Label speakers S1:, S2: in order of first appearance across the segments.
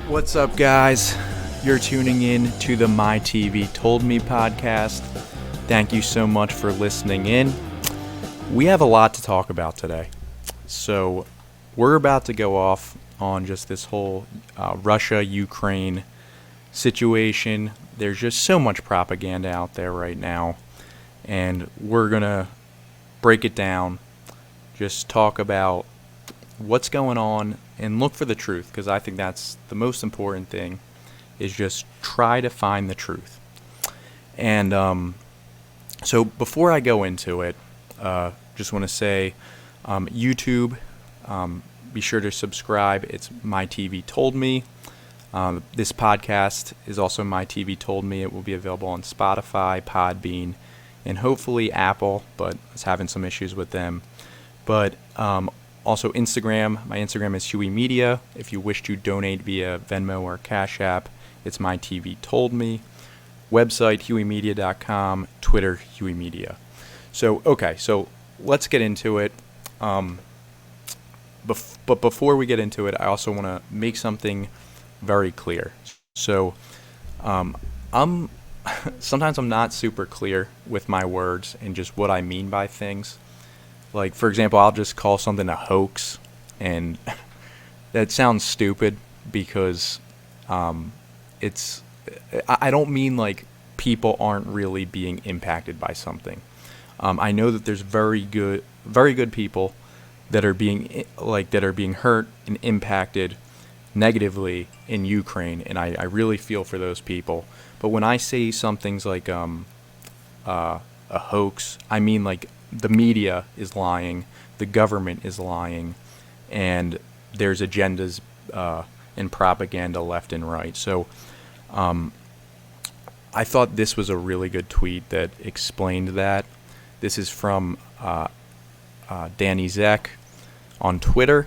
S1: What's up, guys? You're tuning in to the My TV Told Me podcast. Thank you so much for listening in. We have a lot to talk about today. So, we're about to go off on just this whole Russia-Ukraine situation. There's just so much propaganda out there right now. And we're going to break it down, just talk about what's going on, and look for the truth, because I think that's the most important thing, is just try to find the truth. And so before I go into it, just want to say, YouTube, be sure to subscribe. It's My TV Told Me. This podcast is also My TV Told Me. It will be available on Spotify, Podbean, and hopefully Apple, but it's having some issues with them. But also Instagram. My Instagram is Huey Media. If you wish to donate via Venmo or Cash App, it's My TV Told Me. Website, HueyMedia.com. Twitter, Huey Media. So let's get into it. But before we get into it, I also want to make something very clear. So sometimes I'm not super clear with my words and just what I mean by things. Like, for example, I'll just call something a hoax, and that sounds stupid because I don't mean like people aren't really being impacted by something. I know that there's very good people that are being hurt and impacted negatively in Ukraine, and I really feel for those people. But when I say something's like a hoax, I mean like the media is lying, the government is lying, and there's agendas and propaganda left and right. So I thought this was a really good tweet that explained that. This is from Danny Zek on Twitter.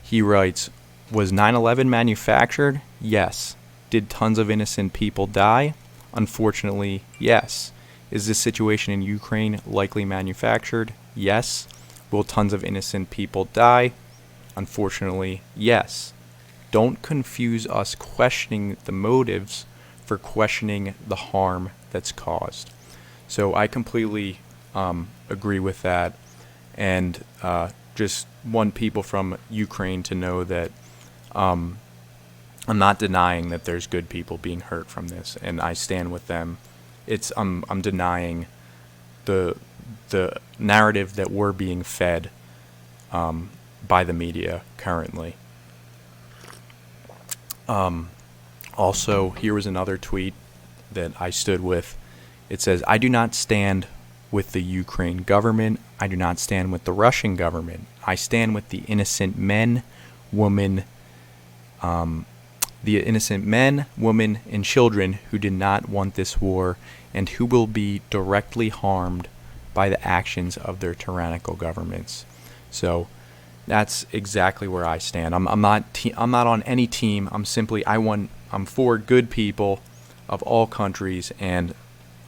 S1: He writes, "Was 9/11 manufactured? Yes. Did tons of innocent people die? Unfortunately, yes. Is this situation in Ukraine likely manufactured? Yes. Will tons of innocent people die? Unfortunately, yes. Don't confuse us questioning the motives for questioning the harm that's caused." So I completely agree with that, and just want people from Ukraine to know that I'm not denying that there's good people being hurt from this, and I stand with them. I'm denying the narrative that we're being fed by the media currently. Also, here was another tweet that I stood with. It says, "I do not stand with the Ukraine government. I do not stand with the Russian government. I stand with the innocent men, women, and children who did not want this war and who will be directly harmed by the actions of their tyrannical governments." So that's exactly where I stand. I'm not on any team. I'm for good people of all countries, and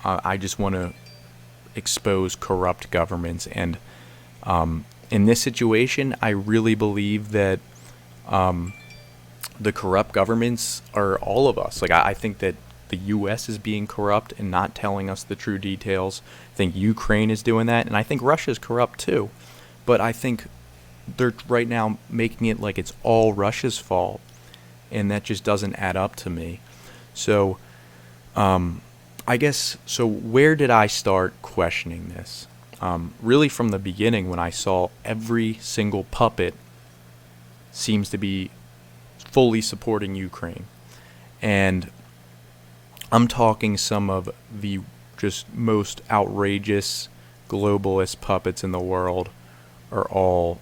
S1: I just want to expose corrupt governments. And in this situation, I really believe that the corrupt governments are all of us. Like, I think that the U.S. is being corrupt and not telling us the true details. I think Ukraine is doing that, and I think Russia is corrupt too. But I think they're right now making it like it's all Russia's fault, and that just doesn't add up to me. So I guess, so where did I start questioning this? Really from the beginning, when I saw every single puppet seems to be fully supporting Ukraine. And I'm talking some of the just most outrageous globalist puppets in the world are all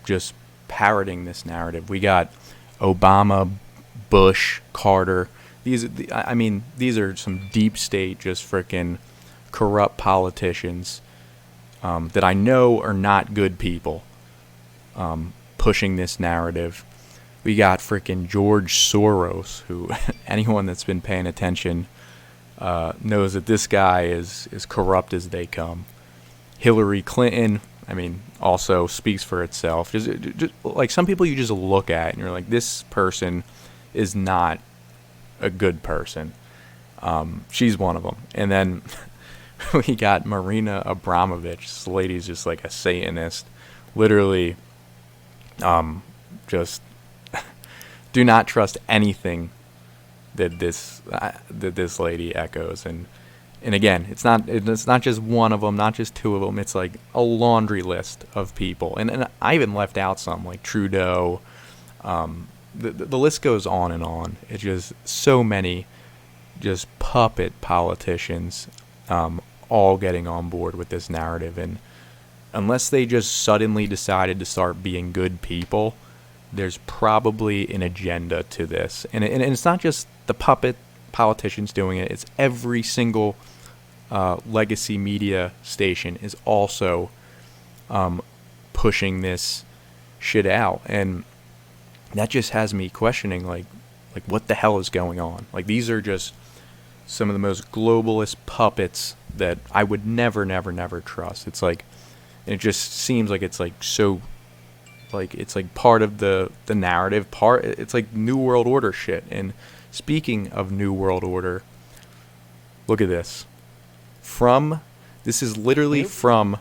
S1: just parroting this narrative. We got Obama, Bush, Carter. These are some deep state, just freaking corrupt politicians that I know are not good people pushing this narrative. We got freaking George Soros, who anyone that's been paying attention knows that this guy is as corrupt as they come. Hillary Clinton, also speaks for itself. Just like some people you just look at and you're like, this person is not a good person. She's one of them. And then we got Marina Abramovich. This lady's just like a Satanist. Literally, just do not trust anything that this lady echoes. And again, it's not just one of them, not just two of them. It's like a laundry list of people. And I even left out some, like Trudeau. The list goes on and on. It's just so many just puppet politicians all getting on board with this narrative. And unless they just suddenly decided to start being good people, there's probably an agenda to this. And it's not just the puppet politicians doing it. It's every single legacy media station is also pushing this shit out. And that just has me questioning, like what the hell is going on? Like, these are just some of the most globalist puppets that I would never trust. It's like, it just seems like it's like so, like it's like part of the narrative. It's like New World Order shit. And speaking of New World Order, look at this. This is literally from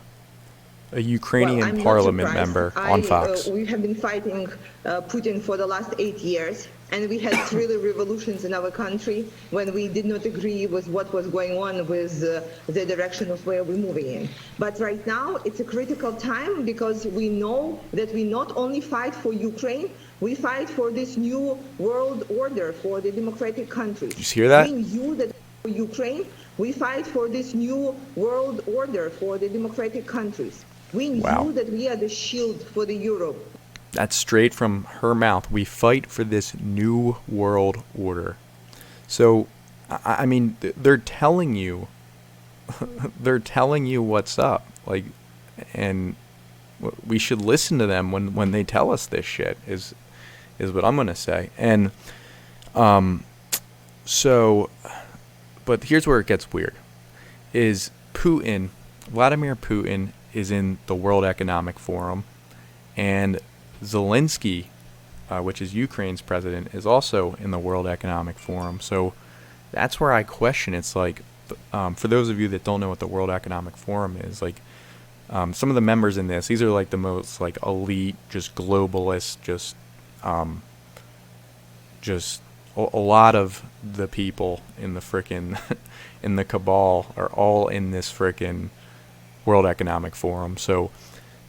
S1: a Ukrainian parliament member on Fox.
S2: We have been fighting Putin for the last 8 years, and we had 3 revolutions in our country when we did not agree with what was going on with the direction of where we're moving in. But right now, it's a critical time because we know that we not only fight for Ukraine, we fight for this new world order for the democratic countries.
S1: Did you hear that?
S2: We knew that for Ukraine, we fight for this new world order for the democratic countries. We knew that we are the shield for the Europe.
S1: That's straight from her mouth. We fight for this new world order. So, I mean, they're telling you, what's up. Like, and we should listen to them when they tell us this shit. Is what I'm gonna say. And, so, but here's where it gets weird. Is Vladimir Putin is in the World Economic Forum, and Zelensky, which is Ukraine's president, is also in the World Economic Forum. So that's where I question. It's like, for those of you that don't know what the World Economic Forum is, like, some of the members in this, these are like the most like elite, just globalist, just a lot of the people in the frickin' in the cabal are all in this frickin' World Economic Forum. So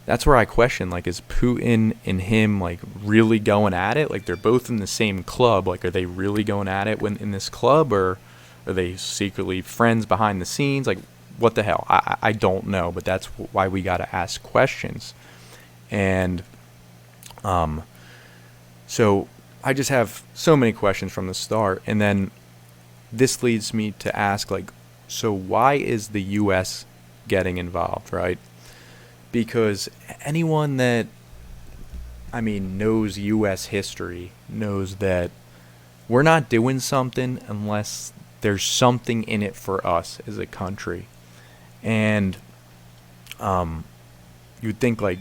S1: that's where I question, like, is Putin and him like really going at it? Like, they're both in the same club. Like, are they really going at it in this club, or are they secretly friends behind the scenes? Like, what the hell? I don't know, but that's why we got to ask questions. And so I just have so many questions from the start. And then this leads me to ask, like, so why is the U.S. getting involved, right? Because anyone that, I mean, knows U.S. history knows that we're not doing something unless there's something in it for us as a country. And you'd think, like,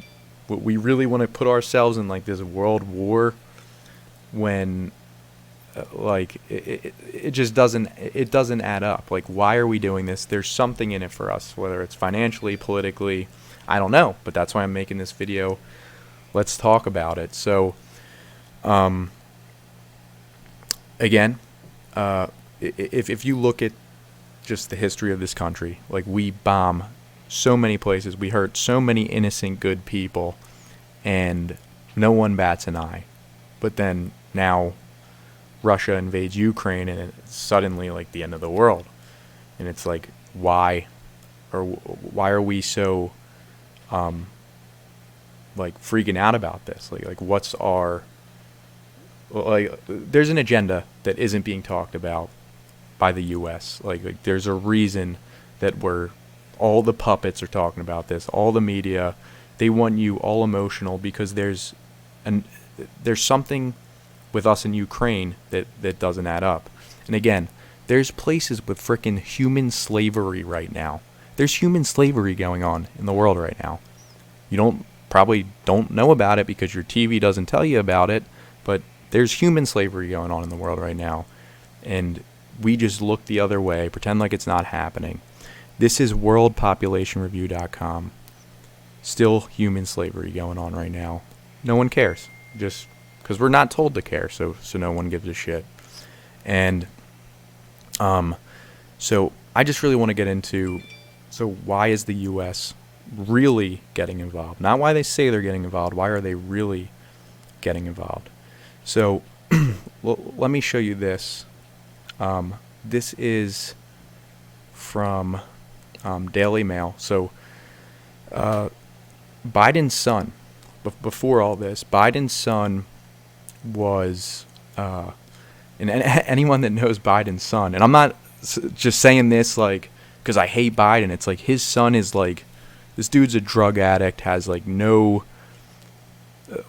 S1: we really want to put ourselves in like this world war when like it just doesn't add up. Like, why are we doing this? There's something in it for us, whether it's financially, politically, I don't know, but that's why I'm making this video. Let's talk about it. So again, if you look at just the history of this country, like, we bomb so many places, we hurt so many innocent good people, and no one bats an eye. But then now Russia invades Ukraine, and it's suddenly like the end of the world. And it's like, why are we so like freaking out about this? Like what's our, like, there's an agenda that isn't being talked about by the US. Like there's a reason that all the puppets are talking about this, all the media. They want you all emotional because there's something with us in Ukraine that doesn't add up. And again, there's places with frickin' human slavery right now. There's human slavery going on in the world right now. You probably don't know about it because your TV doesn't tell you about it, but there's human slavery going on in the world right now, and we just look the other way, pretend like it's not happening. This is worldpopulationreview.com. Still human slavery going on right now. No one cares, just because we're not told to care, so no one gives a shit. And so I just really want to get into, so why is the U.S. really getting involved? Not why they say they're getting involved. Why are they really getting involved? So let me show you this. This is from Daily Mail. So Biden's son, before all this, Biden's son was, and anyone that knows Biden's son, and I'm not just saying this like because I hate Biden. It's like his son is like, this dude's a drug addict, has like no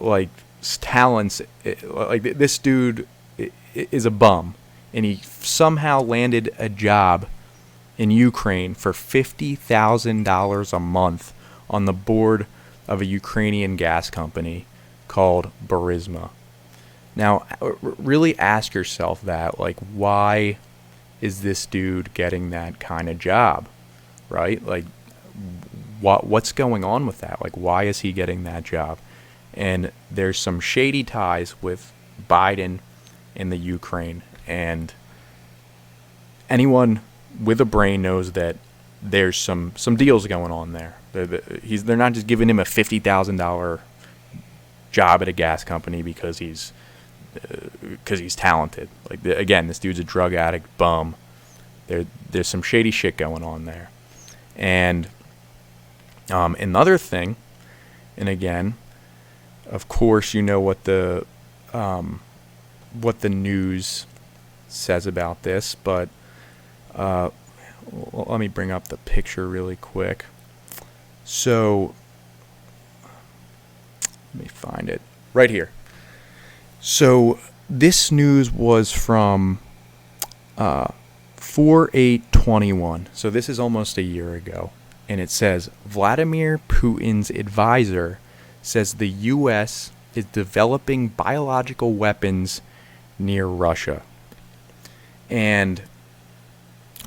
S1: like talents. Like this dude is a bum, and he somehow landed a job in Ukraine for $50,000 a month on the board of a Ukrainian gas company called Burisma. Now, really ask yourself that, like, why is this dude getting that kind of job, right? Like, what's going on with that? Like, why is he getting that job? And there's some shady ties with Biden in the Ukraine, and anyone with a brain knows that there's some deals going on there. They're not just giving him a $50,000 job at a gas company because he's talented. Like, again, this dude's a drug addict, bum. There's some shady shit going on there. And another thing, and again, of course, you know what the news says about this, but let me bring up the picture really quick. So let me find it right here. So this news was from 4/8/21. So this is almost a year ago. And it says, Vladimir Putin's advisor says the U.S. is developing biological weapons near Russia. And,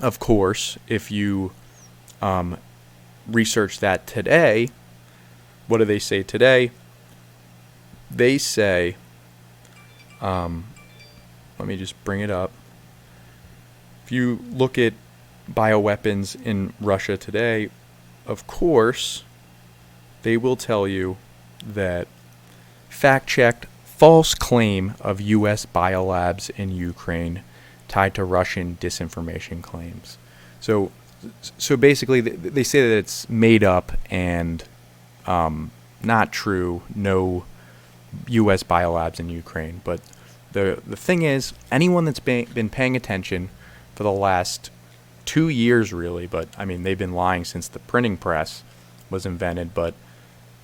S1: of course, if you research that today, what do they say today? They say, let me just bring it up. If you look at bioweapons in Russia today, of course, they will tell you that fact-checked false claim of U.S. biolabs in Ukraine tied to Russian disinformation claims. So basically, they say that it's made up and not true. No U.S. biolabs in Ukraine. But the thing is, anyone that's been paying attention for the last 2 years, really, but I mean, they've been lying since the printing press was invented, but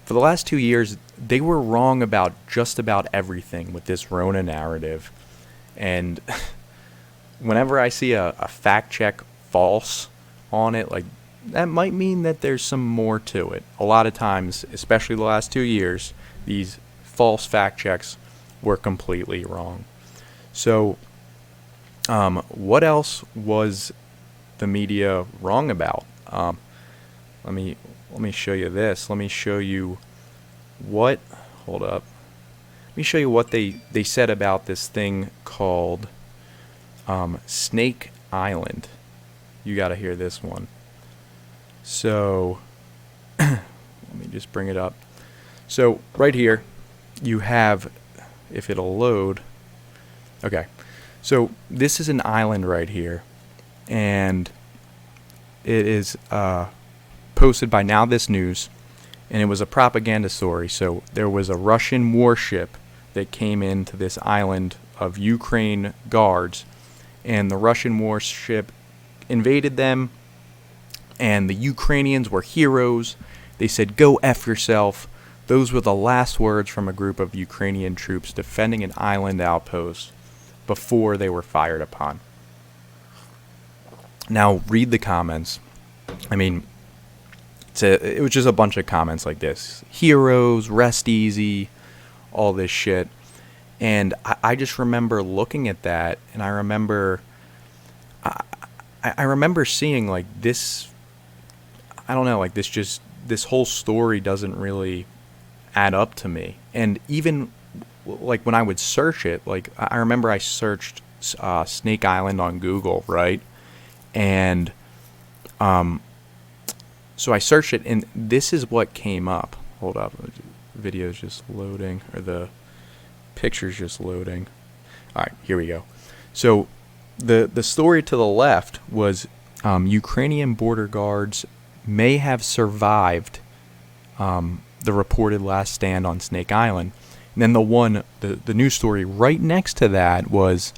S1: for the last 2 years, they were wrong about just about everything with this Rona narrative. And whenever I see a fact check false on it, like, that might mean that there's some more to it. A lot of times, especially the last 2 years, these false fact checks were completely wrong. So, what else was the media wrong about? Let me show you this. Let me show you what. Hold up. Let me show you what they said about this thing called Snake Island. You got to hear this one. So let me just bring it up. So right here, you have, if it'll load. Okay. So this is an island right here, and it is posted by Now This News, and it was a propaganda story. So there was a Russian warship that came into this island of Ukraine guards, and the Russian warship invaded them, and the Ukrainians were heroes. They said, "Go F yourself." Those were the last words from a group of Ukrainian troops defending an island outpost before they were fired upon. Now, read the comments. I mean, it was just a bunch of comments like this. Heroes, rest easy, all this shit. And I just remember looking at that, and I remember seeing like this. I don't know, like this whole story doesn't really add up to me. And even like when I would search it, like I remember I searched Snake Island on Google, right? And so I searched it, and this is what came up. Hold up, the video's just loading, or the picture's just loading. All right, here we go. So the story to the left was Ukrainian border guards may have survived the reported last stand on Snake Island. And then the news story right next to that was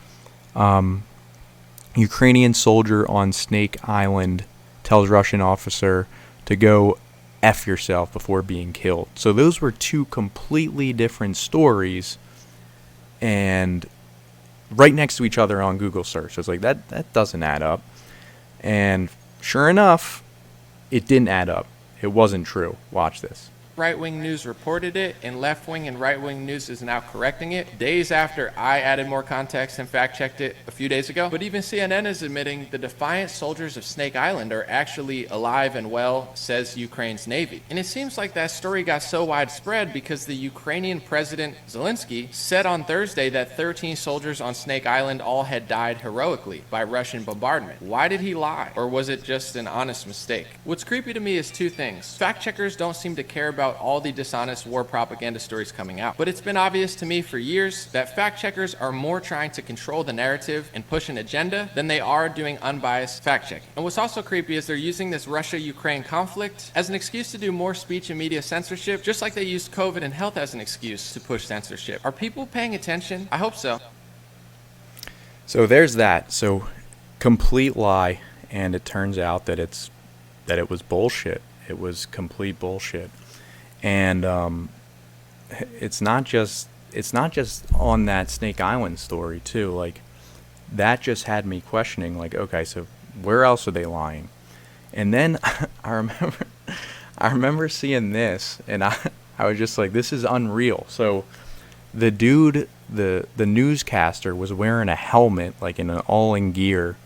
S1: Ukrainian soldier on Snake Island tells Russian officer to go F yourself before being killed. So those were two completely different stories, and right next to each other on Google search. So it's like, that doesn't add up. And sure enough, it didn't add up. It wasn't true. Watch this.
S3: Right-wing news reported it, and left-wing and right-wing news is now correcting it, days after I added more context and fact-checked it a few days ago. But even CNN is admitting the defiant soldiers of Snake Island are actually alive and well, says Ukraine's Navy. And it seems like that story got so widespread because the Ukrainian President Zelensky said on Thursday that 13 soldiers on Snake Island all had died heroically by Russian bombardment. Why did he lie? Or was it just an honest mistake? What's creepy to me is two things. Fact-checkers don't seem to care about all the dishonest war propaganda stories coming out. But it's been obvious to me for years that fact-checkers are more trying to control the narrative and push an agenda than they are doing unbiased fact-checking. And what's also creepy is they're using this Russia-Ukraine conflict as an excuse to do more speech and media censorship, just like they used COVID and health as an excuse to push censorship. Are people paying attention? I hope so.
S1: So there's that. So complete lie, and it turns out that it was bullshit. It was complete bullshit. And it's not just on that Snake Island story too. Like, that just had me questioning, like, okay, so where else are they lying? And then I remember seeing this, and I was just like, this is unreal. So the dude, the newscaster, was wearing a helmet, like in an all-in gear,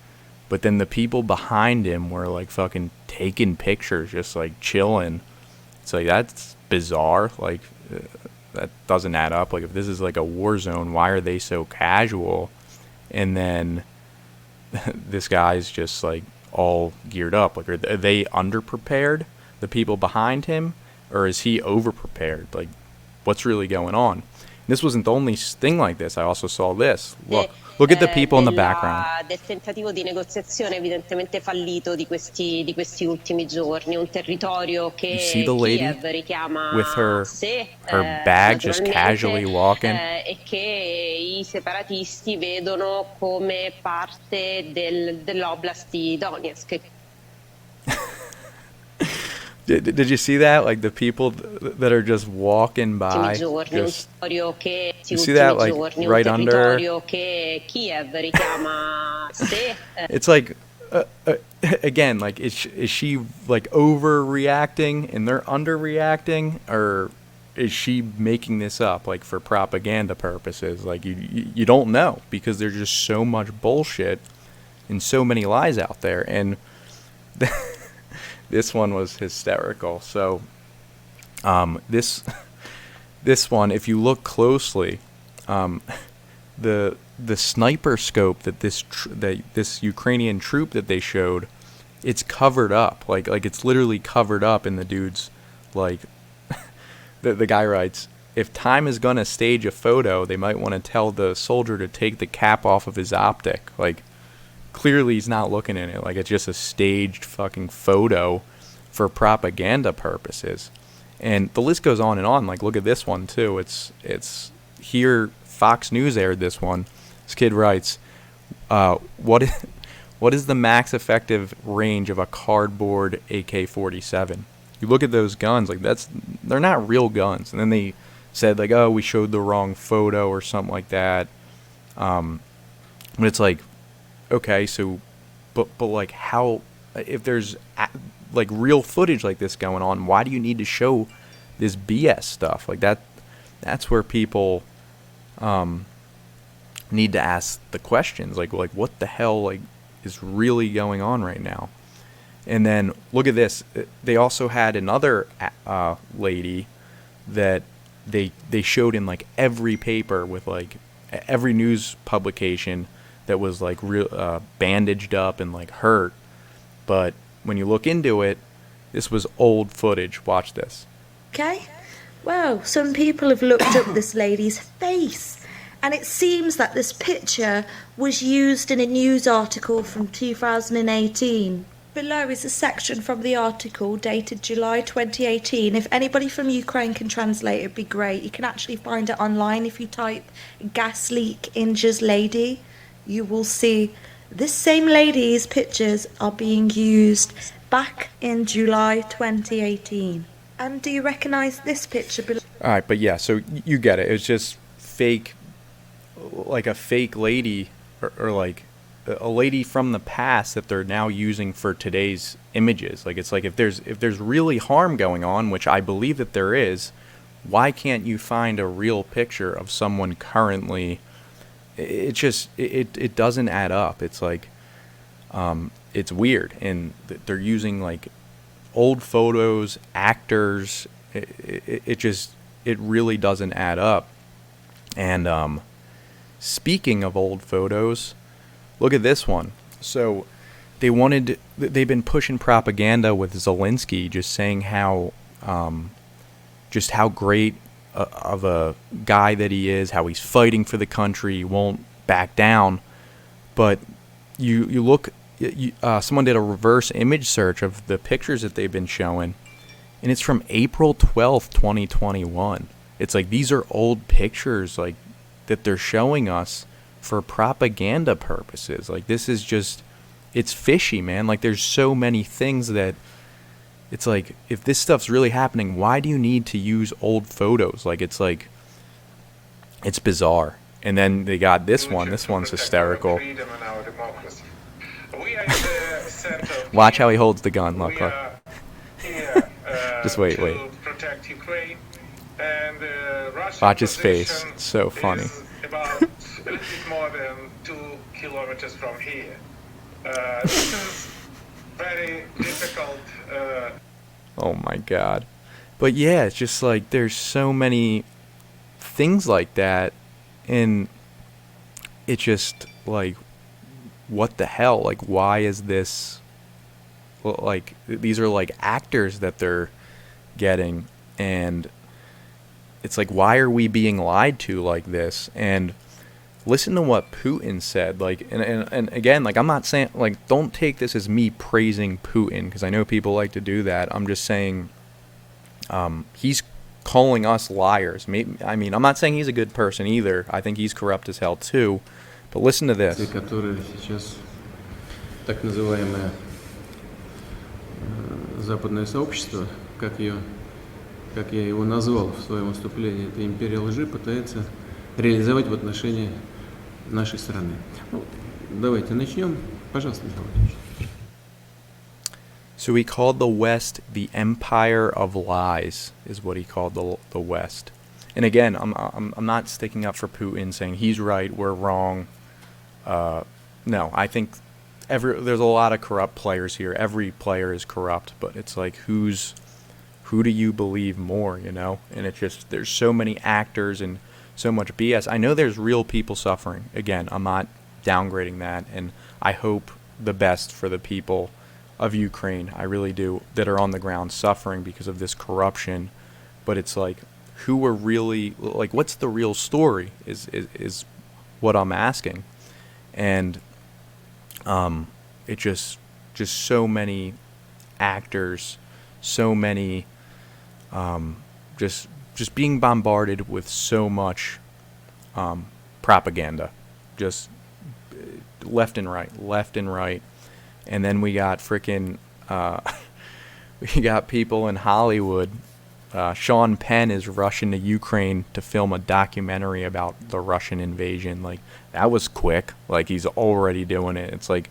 S1: but then the people behind him were like fucking taking pictures, just like chilling. It's like, that's bizarre. Like, that doesn't add up. Like, if this is like a war zone, why are they so casual? And then this guy's just like all geared up. Like, are they underprepared, the people behind him, or is he overprepared? Like, what's really going on? This wasn't the only thing like this. I also saw this. Look at the people in the background.
S4: Del tentativo di negoziazione evidentemente fallito di questi ultimi giorni, un territorio che
S1: You see the lady
S4: Kiev richiama
S1: with her
S4: a sé,
S1: bag just
S4: naturalmente,
S1: casually walking?
S4: e che i separatisti vedono come parte dell'oblast di Donetsk.
S1: Did you see that? Like, the people that are just walking by.
S4: You
S1: see that, like, right under her? It's like, again, like, is she like overreacting and they're underreacting, or is she making this up, like, for propaganda purposes? Like, you don't know, because there's just so much bullshit and so many lies out there. And this one was hysterical. So this one, if you look closely, the sniper scope that this Ukrainian troop that they showed, it's covered up. Like it's literally covered up in the dude's, like, the guy writes, if Time is gonna stage a photo, they might want to tell the soldier to take the cap off of his optic. Like, clearly he's not looking in it. Like, it's just a staged fucking photo for propaganda purposes. And the list goes on and on. Like, look at this one too. It's here. Fox News aired this one. This kid writes, what is the max effective range of a cardboard AK-47? You look at those guns, like, they're not real guns. And then they said, like, oh, we showed the wrong photo or something like that. But it's like, okay, so, but like, how, if there's like real footage like this going on, why do you need to show this BS stuff? Like, that's where people need to ask the questions like what the hell like is really going on right now. And then look at this. They also had another lady that they showed in like every paper with like every news publication that was like real bandaged up and like hurt. But when you look into it, this was old footage. Watch this.
S5: Okay? Well, some people have looked up this lady's face, and it seems that this picture was used in a news article from 2018. Below is a section from the article dated July 2018. If anybody from Ukraine can translate, it'd be great. You can actually find it online. If you type gas leak injures lady, you will see this same lady's pictures are being used back in July 2018. And do you recognise this picture below?
S1: All right, but yeah, so you get it. It was just fake, like a fake lady or like a lady from the past that they're now using for today's images. Like it's like if there's really harm going on, which I believe that there is, why can't you find a real picture of someone currently? It just it doesn't add up. It's like it's weird, and they're using like old photos, actors. It really doesn't add up. And speaking of old photos, look at this one. So they've been pushing propaganda with Zelensky, just saying how great of a guy that he is, how he's fighting for the country, he won't back down. But you look, someone did a reverse image search of the pictures that they've been showing, and it's from April 12th, 2021. It's like these are old pictures like that they're showing us for propaganda purposes. Like this is just, it's fishy, man. Like there's so many things that it's like, if this stuff's really happening, why do you need to use old photos? Like it's bizarre. And then they got this one. This one's hysterical. Watch how he holds the gun. Look. Just wait. Watch his face. It's so funny.
S6: About a little bit more than 2 kilometers from here. This is very difficult.
S1: Oh my God. But yeah, it's just like there's so many things like that, and it's just like, what the hell? Like, why is this? Well, like these are like actors that they're getting, and it's like, why are we being lied to like this? And listen to what Putin said. Like, and again, like, I'm not saying, like, don't take this as me praising Putin, because I know people like to do that. I'm just saying, he's calling us liars. I mean, I'm not saying he's a good person either. I think he's corrupt as hell too. But listen to this.
S7: Которые сейчас так называемое западное сообщество, как я его назвал в своем выступлении, это империя лжи, пытается реализовать в отношении нашей страны. Ну, давайте начнем. Пожалуйста, Михаил Владимирович.
S1: So he called the West the empire of lies, is what he called the West. And again, I'm not sticking up for Putin, saying he's right, we're wrong. No, I think there's a lot of corrupt players here. Every player is corrupt, but it's like, who do you believe more, you know? And it's just, there's so many actors and so much BS. I know there's real people suffering. Again, I'm not downgrading that, and I hope the best for the people of Ukraine. I really do, that are on the ground suffering because of this corruption. But it's like, who are really, like, what's the real story is what I'm asking. And it just so many actors, so many just being bombarded with so much propaganda, just left and right. And then we got freaking we got people in Hollywood. Sean Penn is rushing to Ukraine to film a documentary about the Russian invasion. Like, that was quick. Like, he's already doing it. It's like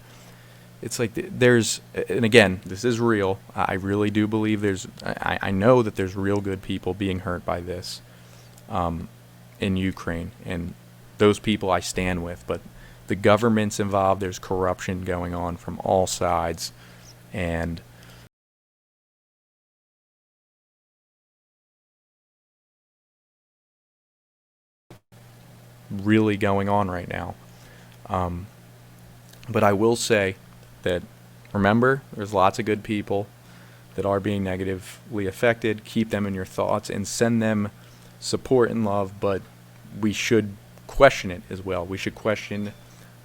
S1: there's, and again, this is real. I really do believe I know that there's real good people being hurt by this in Ukraine, and those people I stand with, but the government's involved. There's corruption going on from all sides, and really going on right now. But I will say that, remember, there's lots of good people that are being negatively affected. Keep them in your thoughts and send them support and love, but we should question it as well. We should question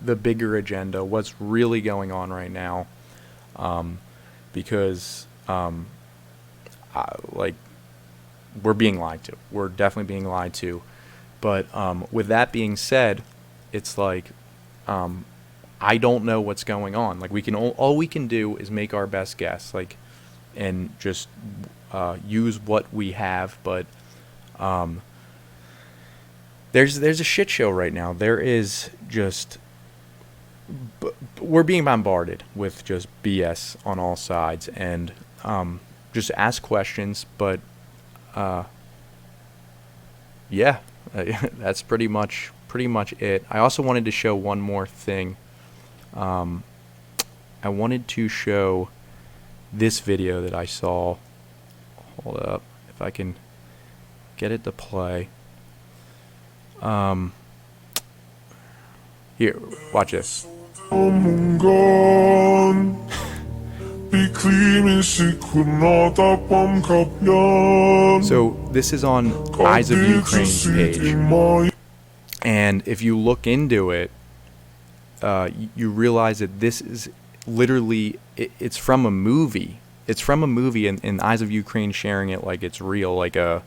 S1: the bigger agenda, what's really going on right now, because we're being lied to. We're definitely being lied to. But with that being said, it's like I don't know what's going on. Like, we can all we can do is make our best guess, like, and just use what we have. But there's a shit show right now. There is just we're being bombarded with just BS on all sides, and just ask questions. But yeah, that's pretty much it. I also wanted to show one more thing. I wanted to show this video that I saw. Hold up, if I can get it to play. Here, watch this. So this is on Eyes of Ukraine's page, and if you look into it, you realize that this is literally it's from a movie. It's from a movie, and Eyes of Ukraine sharing it like it's real, like a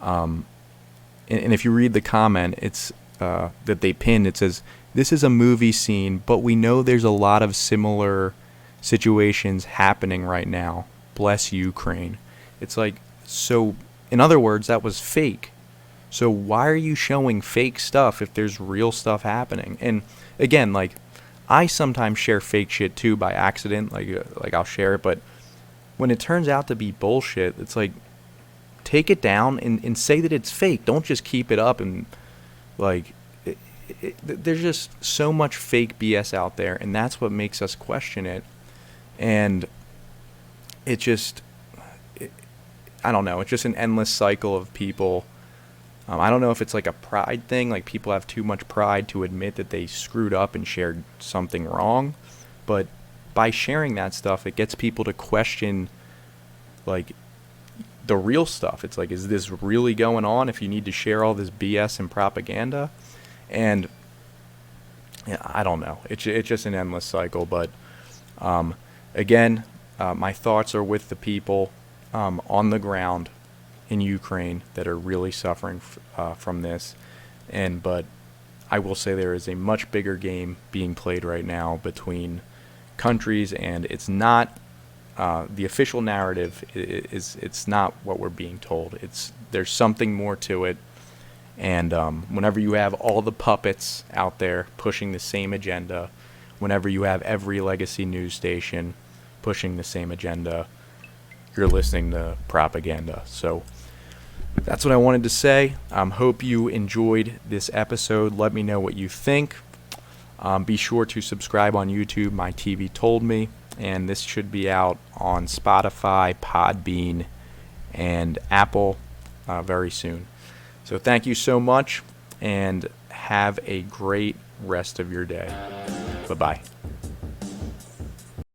S1: and if you read the comment, it's that they pinned, it says, "This is a movie scene, but we know there's a lot of similar situations happening right now. Bless Ukraine." It's like, so in other words, that was fake. So why are you showing fake stuff if there's real stuff happening? And again, like, I sometimes share fake shit too by accident, like I'll share it, but when it turns out to be bullshit, it's like, take it down and say that it's fake. Don't just keep it up. And like, there's just so much fake BS out there, and that's what makes us question it. And it just, I don't know, it's just an endless cycle of people. I don't know if it's like a pride thing, like people have too much pride to admit that they screwed up and shared something wrong, but by sharing that stuff, it gets people to question, like, the real stuff. It's like, is this really going on if you need to share all this BS and propaganda? And yeah, I don't know. It's just an endless cycle. But again, my thoughts are with the people on the ground in Ukraine that are really suffering from this. But I will say there is a much bigger game being played right now between countries, and it's not the official narrative it's not what we're being told. There's something more to it. And whenever you have all the puppets out there pushing the same agenda, whenever you have every legacy news station pushing the same agenda, you're listening to propaganda. So that's what I wanted to say. Hope you enjoyed this episode. Let me know what you think. Be sure to subscribe on YouTube. My TV told me. And this should be out on Spotify, Podbean, and Apple very soon. So thank you so much, and have a great rest of your day. Bye-bye.